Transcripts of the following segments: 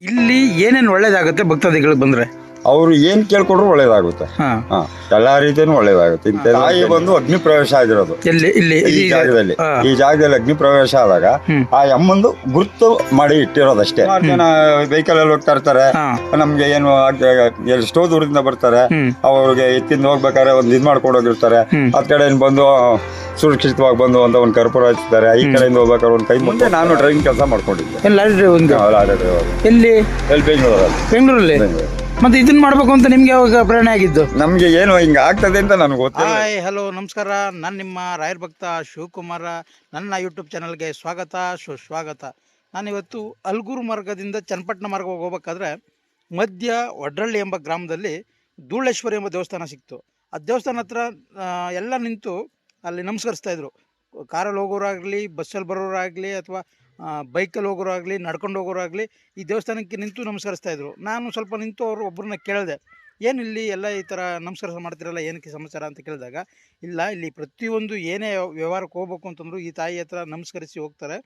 ಇಲ್ಲಿ ಏನೇನು ಒಳ್ಳೇದಾಗುತ್ತೆ ಭಕ್ತಾದಿಗಳಿಗೆ ಬಂದ್ರೆ? ಅವ್ರು ಏನ್ ಕೇಳ್ಕೊಂಡ್ರು ಒಳ್ಳೇದಾಗುತ್ತೆ. ಎಲ್ಲಾ ರೀತಿಯೂ ಒಳ್ಳೇದಾಗುತ್ತೆ. ಇಂತ ತಾಯಿ ಬಂದು ಅಗ್ನಿ ಪ್ರವೇಶ ಆಗಿರೋದು ಎಲ್ಲಿ? ಇಲ್ಲಿ ಈ ಜಾಗದಲ್ಲಿ. ಈ ಜಾಗದಲ್ಲಿ ಅಗ್ನಿ ಪ್ರವೇಶ ಆದಾಗ ಆ ಅಮ್ಮಂದು ಗುರುತು ಮಾಡಿ ಇಟ್ಟಿರೋದಷ್ಟೇ. ಜನ ವೆಹಿಕಲ್ ಅಲ್ಲಿ ಹೋಗ್ತಾ ಇರ್ತಾರೆ, ನಮ್ಗೆ ಏನು ಎಷ್ಟೋ ದೂರದಿಂದ ಬರ್ತಾರೆ, ಅವ್ರಿಗೆ ಎತ್ತಿಂದ ಹೋಗ್ಬೇಕಾದ್ರೆ ಒಂದ್ ಇದ್ ಮಾಡ್ಕೊಂಡು ಹೋಗಿರ್ತಾರೆ. ಅದ್ ಕಡೆ ಬಂದು ಸುರಕ್ಷಿತವಾಗಿ ಬಂದು ಅಂತ ಒಂದು ಕರ್ಪೂರ ಹಚ್ತಾರೆ. ಈ ಕಡೆಯಿಂದ ಹೋಗ್ಬೇಕಾದ್ರೆ ಒಂದು ಕೈ ಮುಂದೆ ನಾನು ಡ್ರೈವಿಂಗ್ ಕೆಲಸ ಮಾಡ್ಕೊಂಡಿದ್ದೆ. Lorry driver. ಎಲ್ಲಿ? ಬೆಂಗಳೂರಲ್ಲಿ. ಮತ್ತೆ ಇದನ್ನ ಮಾಡ್ಬೇಕು ಅಂತ ನಿಮ್ಗೆ ಯಾವಾಗ ಪ್ರೇರಣೆ ಆಗಿದ್ದು? ನಮ್ಗೆ ಏನು ಹಿಂಗ ಆಗ್ತದೆ ಅಂತ ನನಗೆ ಗೊತ್ತಿಲ್ಲ. ಹಾಯ್, ಹಲೋ, ನಮಸ್ಕಾರ. ನಾನು ನಿಮ್ಮ ರಾಯರ್ ಭಕ್ತ ಶಿವಕುಮಾರ. ನನ್ನ ಯೂಟ್ಯೂಬ್ ಚಾನಲ್ಗೆ ಸ್ವಾಗತ, ಸುಸ್ವಾಗತ. ನಾನಿವತ್ತು ಅಲ್ಗೂರು ಮಾರ್ಗದಿಂದ ಚನ್ನಪಟ್ಟಣ ಮಾರ್ಗ ಹೋಗ್ಬೇಕಾದ್ರೆ ಮಧ್ಯ ಒಡ್ರಳ್ಳಿ ಎಂಬ ಗ್ರಾಮದಲ್ಲಿ ಧೂಳೇಶ್ವರಿ ಎಂಬ ದೇವಸ್ಥಾನ ಸಿಕ್ತು. ಆ ದೇವಸ್ಥಾನ ಹತ್ರ ಎಲ್ಲ ನಿಂತು ಅಲ್ಲಿ ನಮಸ್ಕರಿಸ್ತಾ ಇದ್ರು. ಕಾರಲ್ಲಿ ಹೋಗೋರಾಗಲಿ, ಬಸ್ಸಲ್ಲಿ ಬರೋರಾಗಲಿ, ಅಥವಾ ಬೈಕಲ್ಲಿ ಹೋಗೋರಾಗಲಿ, ನಡ್ಕೊಂಡು ಹೋಗೋರಾಗಲಿ ಈ ದೇವಸ್ಥಾನಕ್ಕೆ ನಿಂತು ನಮಸ್ಕರಿಸ್ತಾ ಇದ್ರು. ನಾನು ಸ್ವಲ್ಪ ನಿಂತು ಅವರು ಒಬ್ಬರನ್ನ ಕೇಳಿದೆ, ಏನು ಇಲ್ಲಿ ಎಲ್ಲ ಈ ಥರ ನಮಸ್ಕಾರ ಮಾಡ್ತಿರಲ್ಲ, ಏನಕ್ಕೆ ಸಮಾಚಾರ ಅಂತ ಕೇಳಿದಾಗ, ಇಲ್ಲ ಇಲ್ಲಿ ಪ್ರತಿಯೊಂದು ಏನೇ ವ್ಯವಹಾರಕ್ಕೆ ಹೋಗ್ಬೇಕು ಅಂತಂದ್ರು ಈ ತಾಯಿ ಹತ್ರ ನಮಸ್ಕರಿಸಿ ಹೋಗ್ತಾರೆ.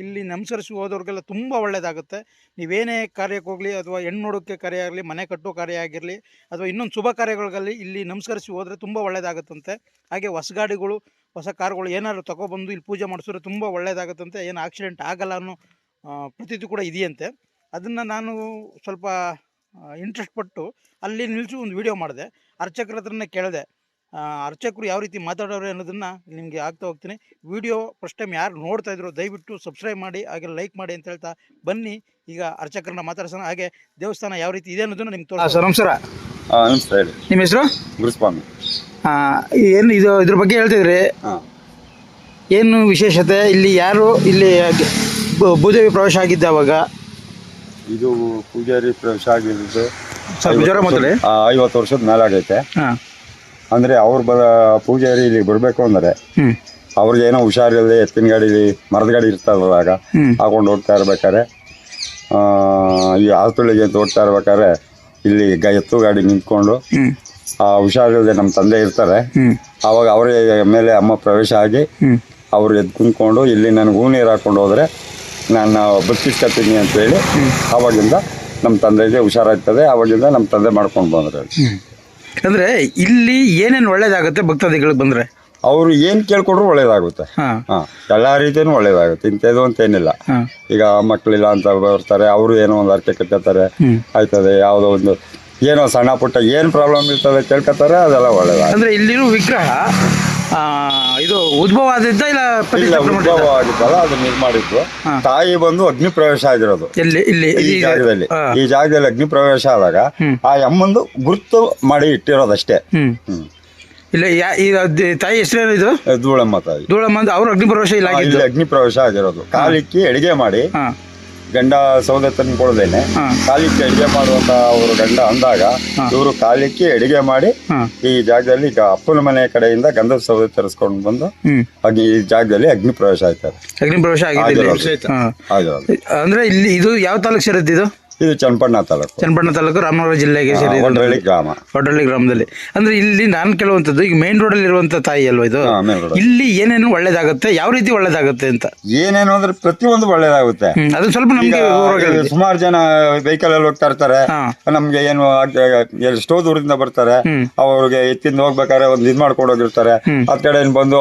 ಇಲ್ಲಿ ನಮಸ್ಕರಿಸಿ ಹೋದವ್ರಿಗೆಲ್ಲ ತುಂಬ ಒಳ್ಳೆಯದಾಗುತ್ತೆ. ನೀವೇನೇ ಕಾರ್ಯಕ್ಕೆ ಹೋಗಲಿ, ಅಥವಾ ಹೆಣ್ಣು ನೋಡೋಕ್ಕೆ ಕಾರ್ಯ ಆಗಲಿ, ಮನೆ ಕಟ್ಟೋ ಕಾರ್ಯ ಆಗಿರಲಿ, ಅಥವಾ ಇನ್ನೊಂದು ಶುಭ ಕಾರ್ಯಗಳಲ್ಲಿ ಇಲ್ಲಿ ನಮಸ್ಕರಿಸಿ ಹೋದರೆ ತುಂಬ ಒಳ್ಳೆಯದಾಗುತ್ತಂತೆ. ಹಾಗೆ ಹೊಸ ಗಾಡಿಗಳು, ಹೊಸ ಕಾರುಗಳು ಏನಾದ್ರು ತಗೊಬಂದು ಇಲ್ಲಿ ಪೂಜೆ ಮಾಡಿಸಿದ್ರೆ ತುಂಬ ಒಳ್ಳೆಯದಾಗುತ್ತಂತೆ. ಏನು ಆಕ್ಸಿಡೆಂಟ್ ಆಗಲ್ಲ ಅನ್ನೋ ಪ್ರತೀತಿ ಕೂಡ ಇದೆಯಂತೆ. ಅದನ್ನು ನಾನು ಸ್ವಲ್ಪ ಇಂಟ್ರೆಸ್ಟ್ ಪಟ್ಟು ಅಲ್ಲಿ ನಿಲ್ಲಿಸಿ ಒಂದು ವಿಡಿಯೋ ಮಾಡಿದೆ. ಅರ್ಚಕರ ಹತ್ರನೇ ಕೇಳಿದೆ, ಅರ್ಚಕರು ಯಾವ ರೀತಿ ಮಾತಾಡೋರು ಅನ್ನೋದನ್ನು ನಿಮಗೆ ಆಗ್ತಾ ಹೋಗ್ತೀನಿ. ವಿಡಿಯೋ ಫಸ್ಟ್ ಟೈಮ್ ಯಾರು ನೋಡ್ತಾ ಇದ್ರು ದಯವಿಟ್ಟು ಸಬ್ಸ್ಕ್ರೈಬ್ ಮಾಡಿ, ಹಾಗೆ ಲೈಕ್ ಮಾಡಿ ಅಂತ ಹೇಳ್ತಾ ಬನ್ನಿ ಈಗ ಅರ್ಚಕರನ್ನ ಮಾತಾಡ್ಸೋಣ. ಹಾಗೆ ದೇವಸ್ಥಾನ ಯಾವ ರೀತಿ ಇದೆ ಅನ್ನೋದನ್ನು ನಿಮ್ಗೆ ತೋರಿಸ. ನಮಸ್ಕಾರ. ನಮಸ್ತೆ. ನಿಮ್ಮ ಹೆಸರು? ಗುರುಸ್ವಾಮಿ. ಏನು ಇದು ಇದ್ರ ಬಗ್ಗೆ ಹೇಳ್ತಿದ್ರಿ, ಏನು ವಿಶೇಷತೆ? ಇಲ್ಲಿ ಯಾರು ಇಲ್ಲಿ ಭೂದೇವಿ ಪ್ರವೇಶ ಆಗಿದ್ದೆ ಅವಾಗ? ಇದು ಪೂಜಾರಿ ಪ್ರವೇಶ ಆಗಿದ್ದು ಸ್ವಲ್ಪ ಜ್ವರ ಮೊದಲೇ 50 ವರ್ಷದ ಮೇಲಾಗೈತೆ. ಅಂದ್ರೆ ಅವ್ರು ಪೂಜಾರಿ ಇಲ್ಲಿ ಬರ್ಬೇಕು ಅಂದ್ರೆ ಅವ್ರಿಗೆ ಏನೋ ಹುಷಾರಿಲ್ಲದೆ ಎತ್ತಿನ ಗಾಡಿ, ಮರದ ಗಾಡಿ ಇರ್ತಾರವಾಗ ಹಾಕೊಂಡು ಹೋಗ್ತಾ ಇರ್ಬೇಕಾರೆ, ಈ ಆಸ್ಪತ್ರೆಗೆ ಅಂತ ಹೋಗ್ತಾ ಇರ್ಬೇಕಾದ್ರೆ ಇಲ್ಲಿ ಎತ್ತು ಗಾಡಿ ನಿಂತ್ಕೊಂಡು ಹುಷಾರಿಲ್ಲದೆ ನಮ್ಮ ತಂದೆ ಇರ್ತಾರೆ. ಅವಾಗ ಅವರೇ ಮೇಲೆ ಅಮ್ಮ ಪ್ರವೇಶ ಆಗಿ ಅವ್ರು ಎದ್ದು ಕುಂತ್ಕೊಂಡು ಇಲ್ಲಿ ನನಗೆ ನೀರು ಹಾಕೊಂಡು ಹೋದ್ರೆ ನಾನು ಬದುಕಿಸ್ಕೊತೀನಿ ಅಂತ ಹೇಳಿ ಅವಾಗಿಂದ ನಮ್ಮ ತಂದೆಗೆ ಹುಷಾರಾಗ್ತದೆ. ಅವಾಗಿಂದ ನಮ್ಮ ತಂದೆ ಮಾಡ್ಕೊಂಡು ಬಂದ್ರೆ. ಅಂದ್ರೆ ಇಲ್ಲಿ ಏನೇನು ಒಳ್ಳೇದಾಗುತ್ತೆ ಭಕ್ತಾದಿಗಳಿಗೆ ಬಂದ್ರೆ? ಅವ್ರು ಏನ್ ಕೇಳ್ಕೊಂಡ್ರು ಒಳ್ಳೇದಾಗುತ್ತೆ. ಎಲ್ಲಾ ರೀತಿಯೂ ಒಳ್ಳೇದಾಗುತ್ತೆ. ಇಂಥದ್ದು ಅಂತ ಏನಿಲ್ಲ. ಈಗ ಮಕ್ಕಳಿಲ್ಲ ಅಂತ ಬರ್ತಾರೆ, ಅವರು ಏನೋ ಒಂದು ಅರ್ಕೆ ಕಟ್ಟತಾರೆ, ಆಯ್ತದೆ. ಯಾವುದೋ ಒಂದು ಏನೋ ಸಣ್ಣ ಪುಟ್ಟ ಏನ್ ಪ್ರಾಬ್ಲಮ್ ಇರ್ತದೆ ಕೇಳ್ಕೊತಾರೆ, ಅದೆಲ್ಲ ಒಳ್ಳೇದಾಗ. ಅಂದ್ರೆ ಇಲ್ಲಿರೋ ವಿಗ್ರಹ ಇದು ಉದ್ಭವ ಆದಿದ್ದ ಇಲ್ಲ ಉದ್ಭವ ಆಗಿದ್ದಲ್ಲ, ಅದು ನಿರ್ಮಾಣಿದ್ದು. ತಾಯಿ ಬಂದು ಅಗ್ನಿ ಪ್ರವೇಶ ಆಗಿರೋದು ಇಲ್ಲಿ ಈ ಜಾಗದಲ್ಲಿ. ಈ ಜಾಗದಲ್ಲಿ ಅಗ್ನಿ ಪ್ರವೇಶ ಆದಾಗ ಆ ಅಮ್ಮಂದು ಗುರುತು ಮಾಡಿ ಇಟ್ಟಿರೋದಷ್ಟೇ. ಇಲ್ಲ ತಾಯಿ ಹೆಸರೇನು? ಇದು ಧೂಳಮ್ಮ ತಾಯಿ. ಧೂಳಮ್ಮ ಅವ್ರ ಅಗ್ನಿ ಪ್ರವೇಶ ಇಲ್ಲ, ಅಗ್ನಿ ಪ್ರವೇಶ ಆಗಿರೋದು. ಕಾಲಿಕ್ಕಿ ಅಡಿಗೆ ಮಾಡಿ ಗಂಡ ಸೌದೆ ತಂದು ಕೊಡದೇನೆ ಕಾಲಿಕ್ಕಿ ಅಡಿಗೆ ಮಾಡುವಂತ ಅವರು ಗಂಡ ಅಂದಾಗ ಇವರು ಕಾಲಿಕ್ಕಿ ಅಡಿಗೆ ಮಾಡಿ ಈ ಜಾಗದಲ್ಲಿ ಈಗ ಅಪ್ಪನ ಮನೆ ಕಡೆಯಿಂದ ಗಂಧದ ಸೌದೆ ತರಿಸ್ಕೊಂಡು ಬಂದು ಈ ಜಾಗದಲ್ಲಿ ಅಗ್ನಿ ಪ್ರವೇಶ ಆಯ್ತಾರೆ. ಅಗ್ನಿ ಪ್ರವೇಶ ಆಗಿದೆ. ಅಂದ್ರೆ ಇಲ್ಲಿ ಇದು ಯಾವ ತಾಲೂಕು ಸೇರುತ್ತೆ? ಇದು ಚನ್ನಪಟ್ಟಣ ತಾಲೂಕು, ರಾಮನಗರ ಜಿಲ್ಲೆಗೆ ಸೇರಿದೆ. ಒಡ್ರಳ್ಳಿ ಗ್ರಾಮದಲ್ಲಿ. ಅಂದ್ರೆ ಇಲ್ಲಿ ನಾನು ಕೇಳುವಂತದ್ದು, ಈಗ ಮೇನ್ ರೋಡ್ ಅಲ್ಲಿ ಇರುವಂತ ತಾಯಿ ಅಲ್ವಾ ಇದು? ಇಲ್ಲಿ ಏನೇನು ಒಳ್ಳೇದಾಗುತ್ತೆ, ಯಾವ ರೀತಿ ಒಳ್ಳೇದಾಗುತ್ತೆ ಅಂತ? ಏನೇನು ಅಂದ್ರೆ ಪ್ರತಿಯೊಂದು ಒಳ್ಳೇದಾಗುತ್ತೆ. ಅದು ಸ್ವಲ್ಪ ನಮ್ಗೆ ಸುಮಾರು ಜನ ವೆಹಿಕಲ್ ಅಲ್ಲಿ ಹೋಗ್ತಾ ಇರ್ತಾರೆ, ನಮ್ಗೆ ಏನು ಎಷ್ಟೋ ದೂರದಿಂದ ಬರ್ತಾರೆ, ಅವ್ರಿಗೆ ಎತ್ತಿಂದ ಹೋಗ್ಬೇಕಾದ್ರೆ ಒಂದ್ ಇದ್ ಮಾಡ್ಕೊಂಡು ಹೋಗಿರ್ತಾರೆ. ಅದ್ ಕಡೆ ಬಂದು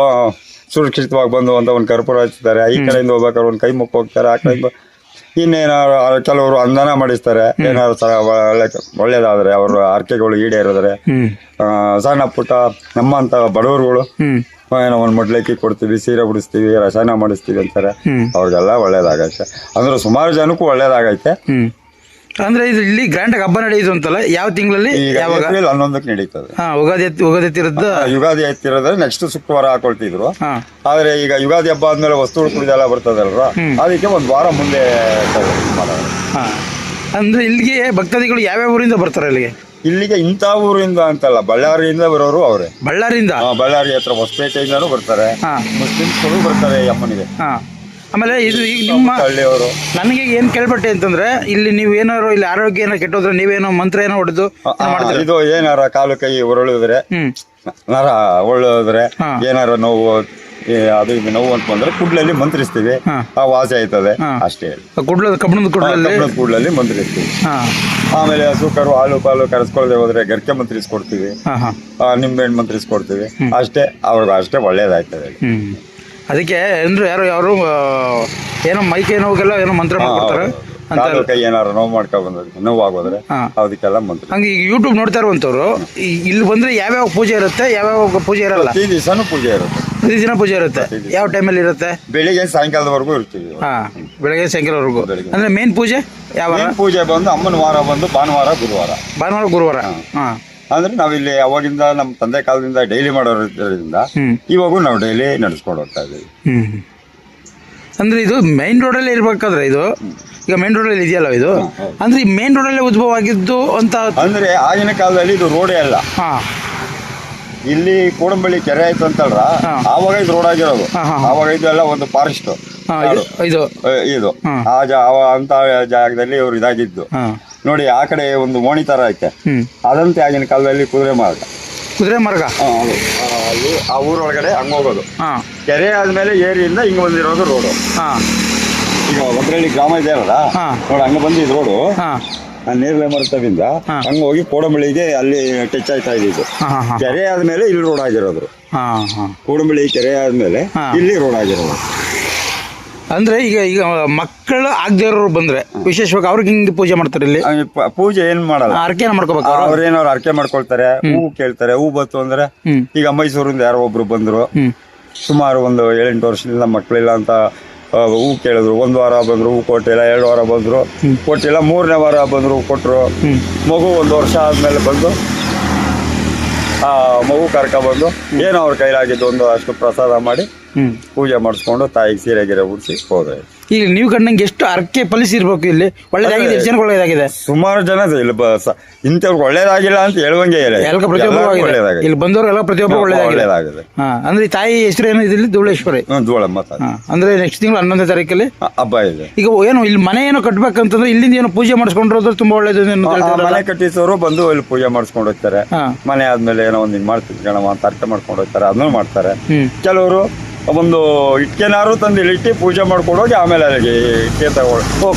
ಸುರಕ್ಷಿತವಾಗಿ ಬಂದು ಅಂತ ಒಂದು ಕರ್ಪೂರ ಹಚ್ತಾರೆ. ಈ ಕಡೆಯಿಂದ ಹೋಗ್ಬೇಕಾದ್ರೆ ಒಂದ್ ಕೈ ಮುಕ್ಕ ಹೋಗ್ತಾರೆ. ಆ ಕಡೆ ಇನ್ನೇನಾದ್ರು ಕೆಲವರು ಅಂದಾನ ಮಾಡಿಸ್ತಾರೆ. ಏನಾದ್ರು ಒಳ್ಳೇದಾದ್ರೆ ಅವ್ರ ಆರ್ಕೆಗಳು ಈಡೇರಿದ್ರೆ, ಸಣ್ಣ ಪುಟ್ಟ ನಮ್ಮಂತ ಬಡವರುಗಳು ಏನೋ ಒಂದ್ ಮೊಡ್ಲಕ್ಕಿ ಕೊಡ್ತೀವಿ, ಸೀರೆ ಬಿಡಿಸ್ತೀವಿ, ರಸಾಯನ ಮಾಡಿಸ್ತೀವಿ ಅಂತಾರೆ. ಅವ್ರಿಗೆಲ್ಲ ಒಳ್ಳೇದಾಗೈತೆ. ಅಂದ್ರೆ ಸುಮಾರು ಜನಕ್ಕೂ ಒಳ್ಳೇದಾಗೈತೆ. ಅಂದ್ರೆ ಇದು ಇಲ್ಲಿ ಗ್ರ್ಯಾಂಡ್ ಹಬ್ಬ ನಡೆಯುದು ಅಂತಲ್ಲ, ಯಾವ ತಿಂಗಳಲ್ಲಿ? ಏಪ್ರಿಲ್ 11ಕ್ಕೆ ನಡೀತದೆ. ಯುಗಾದಿ ಎತ್ತಿರೋದು. ಯುಗಾದಿ ಎತ್ತಿರೋದ್ರೆ ನೆಕ್ಸ್ಟ್ ಶುಕ್ರವಾರ ಹಾಕೊಳ್ತಿದ್ರು. ಆದ್ರೆ ಈಗ ಯುಗಾದಿ ಹಬ್ಬ ಆದ್ಮೇಲೆ ವಸ್ತುಗಳು ಕುಡಿದೆಲ್ಲ ಬರ್ತದಲ್ವಾ, ಅದಕ್ಕೆ ಒಂದ್ ವಾರ ಮುಂದೆ. ಅಂದ್ರೆ ಇಲ್ಲಿಗೆ ಭಕ್ತಾದಿಗಳು ಯಾವ್ಯಾವ ಊರಿಂದ ಬರ್ತಾರೆ ಇಲ್ಲಿಗೆ ಇಂಥ ಊರಿಂದ ಅಂತಲ್ಲ, ಬಳ್ಳಾರಿಯಿಂದ ಬರೋರು ಅವ್ರೆ. ಬಳ್ಳಾರಿಯಿಂದ? ಬಳ್ಳಾರಿ ಹತ್ರ ಹೊಸಪೇಟೆಯಿಂದಾನು ಬರ್ತಾರೆ, ಮುಸ್ಲಿಮ್ಸ್ಗಳು ಬರ್ತಾರೆ ಅಮ್ಮನಿಗೆ. ಆಮೇಲೆ ಇದು ಈಗ ನಿಮ್ಮ ಹಳ್ಳಿಯವರು. ನನಗೆ ಏನ್ ಕೇಳ್ಪಟ್ಟೆ ಅಂತಂದ್ರೆ, ಇಲ್ಲಿ ನೀವು ಏನಾರು ಇಲ್ಲಿ ಆರೋಗ್ಯ ಏನೋ ಕೆಟ್ಟೋದ್ರೆ ನೀವೇನೋ ಮಂತ್ರ ಏನೋ ಹೊಡೆದು ಇದು ಏನಾರ ಕಾಲು ಕೈ ಉರುಳಿದ್ರೆ, ನರ ಉರುಳಿದ್ರೆ, ಏನಾರ ನೋವು ಅದು ಇದು ನೋವು ಅಂತ ಬಂದ್ರೆ ಕುಡ್ಲಲ್ಲಿ ಮಂತ್ರಿಸ್ತೀವಿ, ಆ ವಾಸಿ ಆಯ್ತದೆ ಅಷ್ಟೇ. ಕಬ್ಬಣದ ಕೂಡ್ಲಲ್ಲಿ ಮಂತ್ರಿಸ್ತೀವಿ. ಆಮೇಲೆ ಸುಕರು ಹಾಲು ಪಾಲು ಕರೆಸ್ಕೊಳ್ದೆ ಹೋದ್ರೆ ಗರ್ಕೆ ಮಂತ್ರಿಸ್ಕೊಡ್ತೀವಿ, ನಿಂಬೆಹಣ್ಣು ಮಂತ್ರಿಸ್ಕೊಡ್ತೀವಿ ಅಷ್ಟೇ. ಅವ್ರಿಗೆ ಅಷ್ಟೇ ಒಳ್ಳೇದಾಯ್ತದೆ. ಅದಕ್ಕೆ ಅಂದ್ರೆ ಯಾರು ಏನೋ ಮೈಕೈ ನೋವಿಗೆಲ್ಲ ಏನೋ ಮಂತ್ರ ಮಾಡ್ಕೊಡ್ತಾರೆ. ಕೈ ಏನಾರು ನೋವು ಮಾಡ್ಕೊಂಡ್ ಬಂದ್ರೆ ನೋವು ಆಗೋದ್ರೆ ಅದಕ್ಕೆಲ್ಲ ಮಂತ್ರ. ಹಂಗೆ ಈಗ ಯೂಟ್ಯೂಬ್ ನೋಡ್ತಾ ಇರುವಂತವ್ರು ಇಲ್ಲಿ ಬಂದ್ರೆ ಯಾವ್ಯಾವ ಪೂಜೆ ಇರುತ್ತೆ, ಯಾವ್ಯಾವ ಪೂಜೆ ಇರಲ್ಲ? ಈ ದಿವಸನೂ ಪೂಜೆ ಇರುತ್ತೆ. ಪ್ರತಿ ದಿನ ಪೂಜೆ ಇರುತ್ತೆ. ಯಾವ ಟೈಮಲ್ಲಿ ಇರುತ್ತೆ? ಬೆಳಿಗ್ಗೆ ಸಾಯಂಕಾಲದವರೆಗೂ ಇರ್ತೀವಿ. ಬೆಳಗ್ಗೆ ಸಾಯಂಕಾಲವರೆಗೂ. ಅಂದ್ರೆ ಮೇನ್ ಪೂಜೆ ಯಾವ ಪೂಜೆ ಬಂದು ಅಮ್ಮನ ವಾರ ಬಂದು ಭಾನುವಾರ ಗುರುವಾರ. ಅಂದ್ರೆ ನಾವಿಲ್ಲಿ ಅವಾಗಿಂದ ನಮ್ಮ ತಂದೆ ಕಾಲದಿಂದ ಡೈಲಿ ಮಾಡೋದ್ರಿಂದ ಇವಾಗೂ ನಾವು ಡೈಲಿ ನಡೆಸ್ಕೊಂಡು ಹೋಗ್ತಾ ಇದ್ದೀವಿ. ಅಂದ್ರೆ ಇದು ಮೈನ್ ರೋಡಲ್ಲೇ ಇರ್ಬೇಕಾದ್ರೆ ಇದು ಈಗ ಮೇನ್ ರೋಡಲ್ಲಿ ಇದೆಯಲ್ಲ ಇದು, ಅಂದ್ರೆ ಈ ಮೇನ್ ರೋಡಲ್ಲೇ ಉದ್ಭವ ಆಗಿದ್ದು ಅಂತ. ಅಂದ್ರೆ ಆಗಿನ ಕಾಲದಲ್ಲಿ ಇದು ರೋಡೇ ಅಲ್ಲ. ಇಲ್ಲಿ ಕೋಡಂಬಳ್ಳಿ ಕೆರೆ ಆಯ್ತು ಅಂತಲ್ರ, ಆವಾಗ ಇದು ರೋಡ್ ಆಗಿರೋದು. ಆವಾಗ ಇದೆಲ್ಲ ಒಂದು ಫಾರೆಸ್ಟ್ ಇದು ಅಂತ ಜಾಗದಲ್ಲಿ ಇವ್ರು ಇದಾಗಿದ್ದು ನೋಡಿ. ಆ ಕಡೆ ಒಂದು ಓಣಿ ತರ ಐತೆ, ಅದಂತೆ ಆಗಿನ ಕಾಲದಲ್ಲಿ ಕುದುರೆ ಮಾರ್ಗ ಅಲ್ಲಿ ಆ ಊರೊಳಗಡೆ ಹಂಗ ಹೋಗೋದು. ಕೆರೆ ಆದ್ಮೇಲೆ ಏರಿಯಿಂದ ಹಿಂಗ ಬಂದಿರೋದು ರೋಡು. ಈಗ ಒಬ್ಬರಲ್ಲಿ ಗ್ರಾಮ ಇದೆಯಲ್ಲ ನೋಡಿ, ಹಂಗ ಬಂದಿದ್ ರೋಡು ನೇರಳೆ ಮರತವಿಂದ ಹಂಗ ಹೋಗಿ ಕೋಡಂಬಳಿಗೆ ಅಲ್ಲಿ ಟಚ್ ಆಯ್ತಾ ಇದ್ದು. ಕೆರೆ ಆದ್ಮೇಲೆ ಇಲ್ಲಿ ರೋಡ್ ಆಗಿರೋದು. ಕೋಡಂಬಳಿ ಕೆರೆ ಆದ್ಮೇಲೆ ಇಲ್ಲಿ ರೋಡ್ ಆಗಿರೋದು. ಅಂದ್ರೆ ಈಗ ಮಕ್ಕಳು ಆಗದೇ ಇರೋರು ಬಂದ್ರೆ ವಿಶೇಷವಾಗಿ ಅವ್ರಿಗೆ ಹಿಂಗೆ ಪೂಜೆ ಮಾಡ್ತಾರೆ. ಇಲ್ಲಿ ಪೂಜೆ ಏನ್ ಮಾಡಲ್ಲ, ಅರ್ಕೆ ಮಾಡ್ಕೋಬೇಕು. ಅವ್ರೇನವ್ರು ಅರ್ಕೆ ಮಾಡ್ಕೊಳ್ತಾರೆ, ಹೂ ಕೇಳ್ತಾರೆ. ಹೂ ಬತ್ತು ಅಂದ್ರೆ ಈಗ ಮೈಸೂರಿಂದ ಯಾರೋ ಒಬ್ರು ಬಂದ್ರು, ಸುಮಾರು ಒಂದು 7-8 ವರ್ಷದಿಂದ ಮಕ್ಕಳಿಲ್ಲ ಅಂತ ಹೂ ಕೇಳಿದ್ರು. 1 ವಾರ ಬಂದ್ರು, ಹೂ ಕೊಟ್ಟಿಲ್ಲ. 2 ವಾರ ಬಂದ್ರು, ಕೊಟ್ಟಿಲ್ಲ. 3ನೇ ವಾರ ಬಂದ್ರು, ಕೊಟ್ರು. ಮಗು 1 ವರ್ಷ ಆದ್ಮೇಲೆ ಬಂದು ಆ ಮಗು ಕರ್ಕೊಬಂದು ಏನೋ ಅವ್ರ ಕೈಲಾಗಿದ್ದು ಒಂದು ಅಷ್ಟು ಪ್ರಸಾದ ಮಾಡಿ ಪೂಜೆ ಮಾಡಿಸ್ಕೊಂಡು ತಾಯಿಗೆ ಸೀರೆ ಗಿರೆ ಉಡಿಸಿ ಹೋದ್ರೆ. ಈಗ ನೀವು ಕಂಡಂಗೆ ಎಷ್ಟು ಅರ್ಕೆ ಫಲಿಸಿರ್ಬೇಕು. ಇಲ್ಲಿ ಒಳ್ಳೇದಾಗಿದೆ, ಎಷ್ಟು ಜನಕ್ಕೆ ಒಳ್ಳೇದಾಗಿದೆ? ಸುಮಾರು ಜನ ಇಲ್ಲಿ ಇಂಥವ್ರಿಗೆ ಒಳ್ಳೇದಾಗಿಲ್ಲ ಅಂತ ಹೇಳುವಂಗೆ ಇಲ್ಲ. ಇಲ್ಲಿ ಬಂದವ್ರಿಗೆಲ್ಲ ಪ್ರತಿಯೊಬ್ಬರು ಒಳ್ಳೇದಾಗಿದೆ. ಅಂದ್ರೆ ತಾಯಿ ಹೆಸರು ಏನು ಇಲ್ಲಿ? ಧೂಳೇಶ್ವರಿ. ಧೂಳಮ್ಮ. ಅಂದ್ರೆ ನೆಕ್ಸ್ಟ್ ತಿಂಗಳು 11ನೇ ತಾರೀಕಲ್ಲಿ ಹಬ್ಬ ಇದೆ. ಈಗ ಏನು ಇಲ್ಲಿ ಮನೆ ಏನೋ ಕಟ್ಬೇಕಂತಂದ್ರೆ ಇಲ್ಲಿಂದ ಏನೋ ಪೂಜೆ ಮಾಡಿಸ್ಕೊಂಡ್ರೆ ತುಂಬಾ ಒಳ್ಳೇದು. ಮನೆ ಕಟ್ಟಿಸೋರು ಬಂದು ಇಲ್ಲಿ ಪೂಜೆ ಮಾಡಿಸ್ಕೊಂಡು ಹೋಗ್ತಾರೆ. ಮನೆ ಆದ್ಮೇಲೆ ಏನೋ ಒಂದು ಮಾಡ್ತಿದ್ ಗಣವ ಅಂತ ಅರ್ಥ ಮಾಡ್ಕೊಂಡು ಹೋಗ್ತಾರೆ, ಅದನ್ನು ಮಾಡ್ತಾರೆ. ಕೆಲವರು ಒಂದು ಇಟ್ಕೆನಾರು ತಂದು ಇಲ್ಲಿಟ್ಟು ಪೂಜೆ ಮಾಡ್ಕೊಂಡು ಹೋಗಿ ಆಮೇಲೆ ಅಲ್ಲಿಗೆ ಇಟ್ಕೆ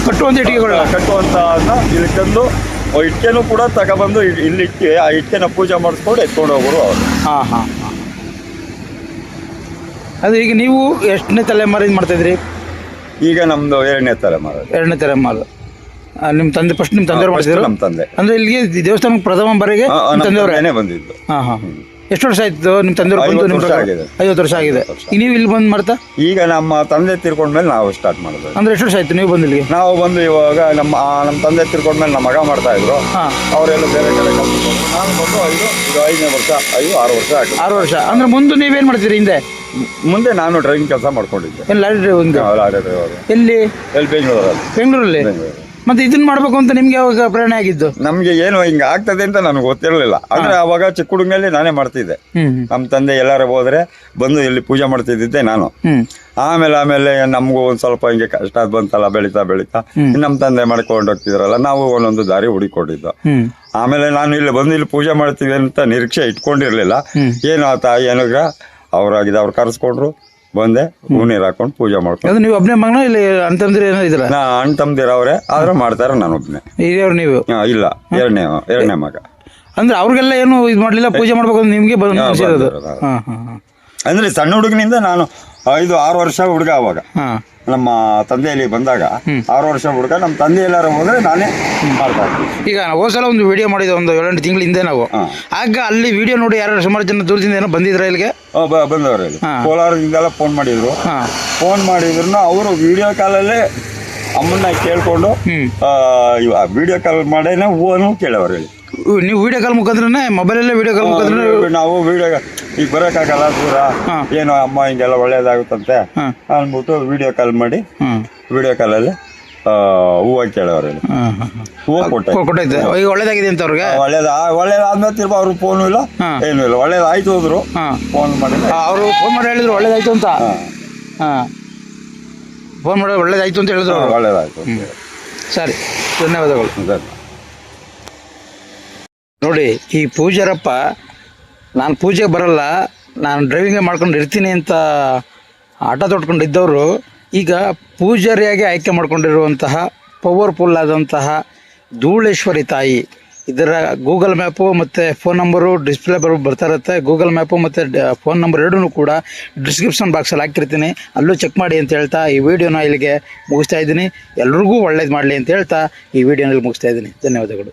ಕಟ್ಟುವಂತ ಕಟ್ಟುವಂತ ಇಲ್ಲಿ ತಂದು ಇಟ್ಕೆನೂ ಕೂಡ ತಗೊಬಂದು ಇಲ್ಲಿಟ್ಟು ಆ ಇಟ್ಕೆನ ಪೂಜೆ ಮಾಡಿಸ್ಕೊಂಡು ಎತ್ಕೊಂಡು ಹೋಗೋರು ಅವರು. ಅದು ಈಗ ನೀವು ಎಷ್ಟನೇ ತಲೆಮಾರು ಮಾಡ್ತಾ ಇದ್ರಿ? ಈಗ ನಮ್ದು 2ನೇ ತಲೆಮಾರು. ನಿಮ್ಮ ತಂದೆ ಫಸ್ಟ್ ನಿಮ್ಮ ತಂದೆಯವರು ಮಾಡಿದ್ರು? ನಮ್ಮ ತಂದೆ. ಅಂದ್ರೆ ಇಲ್ಲಿಗೆ ದೇವಸ್ಥಾನಕ್ಕೆ ಪ್ರಥಮ ಬಾರಿಗೆ ತಂದೆಯವರೇ ಬಂದಿದ್ದು. ಎಷ್ಟು ವರ್ಷ ಆಯ್ತು ನಿಮ್ಮ ತಂದೆಯವರು ಬಂದು? 50 ವರ್ಷ ಆಗಿದೆ. ಈಗ ನೀವು ಇಲ್ಲಿ ಬಂದು ಮಾಡ್ತಾ? ಈಗ ನಮ್ಮ ತಂದೆ ತಿರ್ಕೊಂಡ್ಮೇಲೆ ನಾವು ಸ್ಟಾರ್ಟ್ ಮಾಡೋದು. ಅಂದ್ರೆ ಎಷ್ಟು ವರ್ಷ ಆಯ್ತು ನೀವು ಬಂದು ಇಲ್ಲಿಗೆ? ನಾವು ಬಂದು ಇವಾಗ ನಮ್ಮ ತಂದೆ ತಿರ್ಕೊಂಡ್ಮೇಲೆ ನಮ್ಮ ಮಗ ಮಾಡ್ತಾ ಇದ್ರು. ಅವರೆಲ್ಲ ಬೇರೆ ಕಡೆ ಕಲ್ತ್ಕೊಂಡು ನಾನು ಬಂದು 5ನೇ ವರ್ಷ 6 ವರ್ಷ ಆಯ್ತು. 6 ವರ್ಷ ಅಂದ್ರೆ ಮುಂದೆ ನೀವೇನ್ ಮಾಡ್ತೀರಿ? ಮುಂದೆ ನಾನು ಡ್ರೈವಿಂಗ್ ಕೆಲಸ ಮಾಡ್ಕೊಂಡಿದ್ದೆ. Lorry driver. ಎಲ್ಲಿ? ಬೆಂಗಳೂರಲ್ಲಿ. ಮತ್ತೆ ಇದನ್ನ ಮಾಡ್ಬೇಕು ಅಂತ ನಿಮ್ಗೆ ಯಾವಾಗ ಪ್ರೇರಣೆ ಆಗಿದ್ದು? ನಮ್ಗೆ ಏನು ಹಿಂಗ ಆಗ್ತದೆ ಅಂತ ನನಗೆ ಗೊತ್ತಿರಲಿಲ್ಲ. ಅಂದ್ರೆ ಅವಾಗ ಚಿಕ್ಕ ಹುಡುಗನಲ್ಲಿ ನಾನೇ ಮಾಡ್ತಿದ್ದೆ. ನಮ್ಮ ತಂದೆ ಎಲ್ಲಾರು ಹೋದ್ರೆ ಬಂದು ಇಲ್ಲಿ ಪೂಜೆ ಮಾಡ್ತಿದ್ದೆ ನಾನು. ಆಮೇಲೆ ನಮಗೂ ಒಂದ್ ಸ್ವಲ್ಪ ಹಿಂಗೆ ಕಷ್ಟ ಬಂತಲ್ಲ, ಬೆಳೀತಾ ನಮ್ಮ ತಂದೆ ಮಾಡ್ಕೊಂಡು ಹೋಗ್ತಿದ್ರಲ್ಲ, ನಾವು ಒಂದೊಂದು ದಾರಿ ಹುಡುಕೊಂಡಿದ್ದು. ಆಮೇಲೆ ನಾನು ಇಲ್ಲಿ ಬಂದು ಇಲ್ಲಿ ಪೂಜೆ ಮಾಡ್ತೀವಿ ಅಂತ ನಿರೀಕ್ಷೆ ಇಟ್ಕೊಂಡಿರ್ಲಿಲ್ಲ. ಏನು ಆ ತಾಯಿ ಏನಾಗ ಅವ್ರಾಗಿದೆ, ಅವ್ರು ಕರೆಸ್ಕೊಂಡ್ರು, ಬಂದೆ, ಹೂ ನೀರು ಹಾಕೊಂಡು ಪೂಜೆ ಮಾಡ್ಕೊಂಡು. ನೀವು ಒಬ್ಬನೇ ಮಗನ ಇಲ್ಲಿ ಅಣ್ಣ ತಮ್ಮದಿರ ಏನೋ ಇದ್ರ? ಅಣ್ಣ ತಮ್ಮದಿರ ಅವ್ರೆ, ಆದ್ರೆ ಮಾಡ್ತಾರ, ನಾನು ಒಬ್ಬನೇ. ನೀವು? ಇಲ್ಲ, ಎರಡನೇ ಮಗ. ಅಂದ್ರೆ ಅವ್ರಿಗೆಲ್ಲ ಏನು ಇದು ಮಾಡ್ಲಿಲ್ಲ, ಪೂಜೆ ಮಾಡ್ಬೇಕು ಅಂತ ನಿಮ್ಗೆ ಬಂದಿರೋದು? ಅಂದ್ರೆ ಸಣ್ಣ ಹುಡುಗನಿಂದ ನಾನು 5-6 ವರ್ಷ ಹುಡುಗ. ಅವಾಗ ನಮ್ಮ ತಂದೆಯಲ್ಲಿ ಬಂದಾಗ 6 ವರ್ಷ ಹುಡುಗ. ನಮ್ಮ ತಂದೆ ಎಲ್ಲಾರು ಹೋದ್ರೆ ನಾನೇ ಮಾಡ್ತಾ ಇದ್ದೀನಿ. ಈಗ ಹೋದ್ಸಲ ಒಂದು ವಿಡಿಯೋ ಮಾಡಿದ ಒಂದು 7-8 ತಿಂಗಳ ಹಿಂದೆ ನಾವು. ಆಗ ಅಲ್ಲಿ ವಿಡಿಯೋ ನೋಡಿ ಯಾರು ಸುಮಾರು ಜನ ದೂರದಿಂದ ಏನೋ ಬಂದಿದ್ರ ಇಲ್ಲಿಗೆ? ಬಂದವರು ಕೋಲಾರದಿಂದೆಲ್ಲ ಫೋನ್ ಮಾಡಿದ್ರು. ಅವರು ವಿಡಿಯೋ ಕಾಲಲ್ಲೇ ಅಮ್ಮನ್ನ ಕೇಳ್ಕೊಂಡು ವಿಡಿಯೋ ಕಾಲ್ ಮಾಡೇನೆ ಹೂವನ್ನು ಕೇಳೋರು ಹೇಳಿ. ನೀವು ವಿಡಿಯೋ ಕಾಲ್ ಮುಖಾಂತರ ಮೊಬೈಲಲ್ಲೇ ವಿಡಿಯೋ ಕಾಲ್ ಮುಖಾಂತರ ನಾವು ವಿಡಿಯೋ ಈಗ ಬರೋಕ್ಕಾಗಲ್ಲ ದೂರ, ಏನೋ ಅಮ್ಮ ಹಿಂಗೆಲ್ಲ ಒಳ್ಳೇದಾಗುತ್ತಂತೆ ಅಂದ್ಬಿಟ್ಟು ವಿಡಿಯೋ ಕಾಲ್ ಮಾಡಿ ವಿಡಿಯೋ ಕಾಲಲ್ಲಿ ಹೂವು ಕೇಳೋರು. ಹೂವು ಕೊಟ್ಟೈತೆ. ಈಗ ಒಳ್ಳೇದಾಗಿದೆ ಅಂತ ಅವ್ರಿಗೆ? ಒಳ್ಳೇದಾದ್ಮೇಲೆ ತಿರ್ಗ ಅವ್ರು ಫೋನು ಇಲ್ಲ, ಏನು ಇಲ್ಲ. ಒಳ್ಳೇದಾಯ್ತು ಹೋದ್ರು, ಫೋನ್ ಮಾಡಿ ಅವರು ಫೋನ್ ಮಾಡಿ ಹೇಳಿದ್ರು ಒಳ್ಳೇದಾಯ್ತು ಅಂತ. ಫೋನ್ ಮಾಡಿ ಒಳ್ಳೇದಾಯ್ತು ಅಂತ ಹೇಳಿದ್ರು. ಒಳ್ಳೇದಾಯ್ತು. ಸರಿ, ಧನ್ಯವಾದಗಳು. ನೋಡಿ, ಈ ಪೂಜಾರಪ್ಪ ನಾನು ಪೂಜೆಗೆ ಬರಲ್ಲ, ನಾನು ಡ್ರೈವಿಂಗೇ ಮಾಡ್ಕೊಂಡು ಇರ್ತೀನಿ ಅಂತ ಆಟೋ ತೊಟ್ಕೊಂಡಿದ್ದವರು ಈಗ ಪೂಜಾರಿಯಾಗಿ ಆಯ್ಕೆ ಮಾಡ್ಕೊಂಡಿರುವಂತಹ ಪವರ್ಫುಲ್ ಆದಂತಹ ಧೂಳೇಶ್ವರಿ ತಾಯಿ, ಇದರ ಗೂಗಲ್ ಮ್ಯಾಪು ಮತ್ತು ಫೋನ್ ನಂಬರು ಡಿಸ್ಪ್ಲೇ ಬರ್ತಾ ಇರುತ್ತೆ. ಗೂಗಲ್ ಮ್ಯಾಪು ಮತ್ತು ಫೋನ್ ನಂಬರ್ ಎರಡೂ ಕೂಡ ಡಿಸ್ಕ್ರಿಪ್ಷನ್ ಬಾಕ್ಸಲ್ಲಿ ಹಾಕಿರ್ತೀನಿ, ಅಲ್ಲೂ ಚೆಕ್ ಮಾಡಿ ಅಂತ ಹೇಳ್ತಾ ಈ ವಿಡಿಯೋನ ಇಲ್ಲಿಗೆ ಮುಗಿಸ್ತಾ ಇದ್ದೀನಿ. ಎಲ್ರಿಗೂ ಒಳ್ಳೇದು ಮಾಡಲಿ ಅಂತ ಹೇಳ್ತಾ ಈ ವಿಡಿಯೋನಲ್ಲಿ ಮುಗಿಸ್ತಾ ಇದ್ದೀನಿ. ಧನ್ಯವಾದಗಳು.